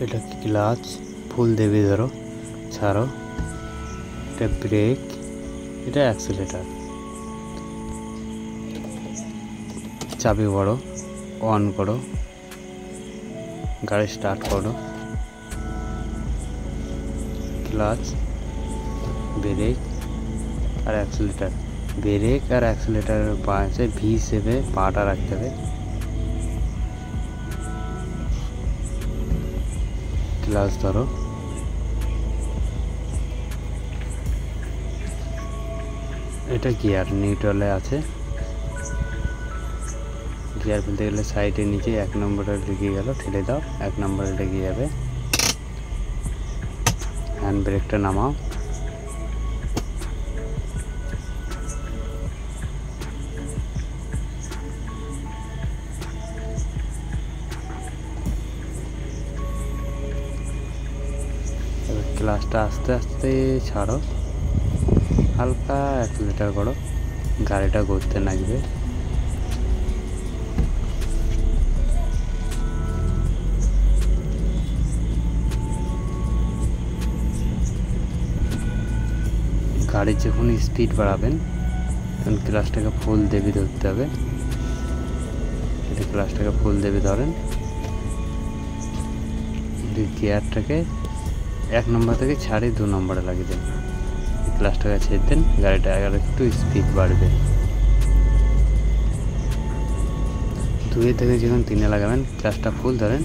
এটা ক্লাচ, ফুল দেবে ধরো, ছাড়ো, এটা ব্রেক, এটা অ্যাক্সিলারেটর। চাবি বড়, অন করো, গাড়ি স্টার্ট করো। ক্লাচ, ব্রেক আর অ্যাক্সিলারেটর। ব্রেক আর অ্যাক্সিলারেটরের পাশে ভি শেপে পাটা রাখতে হবে। ক্লাচ ধরো, এটা গিয়ার নিউট্রালে আছে। গিয়ার ফেলতে গেলে সাইডে নিচে 1 নম্বরে লেগে গেল, ঠেলে দাও, 1 নম্বরে লেগে যাবে। হ্যান্ড ব্রেকটা নামাও, এবার ক্লাচটা আস্তে আস্তে ছাড়ো, হালকা অ্যাক্সিলারেটর করো, গাড়িটা ঘুরতে লাগবে। গাড়ির যখন স্পিড বাড়াবেন তখন ক্লাচটাকে ফুল দেবে ধরতে হবে। ক্লাচটাকে ফুল দেবে ধরেন, গিয়ারটাকে 1 নম্বর থেকে ছাড়ি 2 নম্বরে লাগিয়ে দেন। ক্লাচটাকে ছেড়ে দেন, গাড়িটা আর একটু স্পিড বাড়বে। 2 থেকে যখন 3-এ লাগাবেন, ক্লাচটা ফুল ধরেন,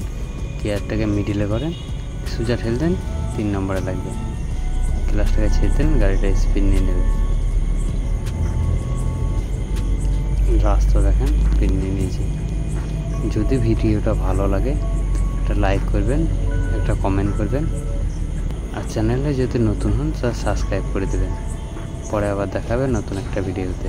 গিয়ারটাকে মিডিলে করেন, সোজা ঠেল দেন, 3 নম্বরে লাগবে। ক্লাচটাকে ছেড়ে দেন, গাড়িটা স্পিড নিয়ে নেবে। রাস্তা দেখেন, স্পিড নিয়ে নিয়েছি। যদি ভিডিওটা ভালো লাগে একটা লাইক করবেন, একটা কমেন্ট করবেন, আর চ্যানেলে যদি নতুন হন তাহলে সাবস্ক্রাইব করে দেবেন। পরে আবার দেখাবে নতুন একটা ভিডিওতে।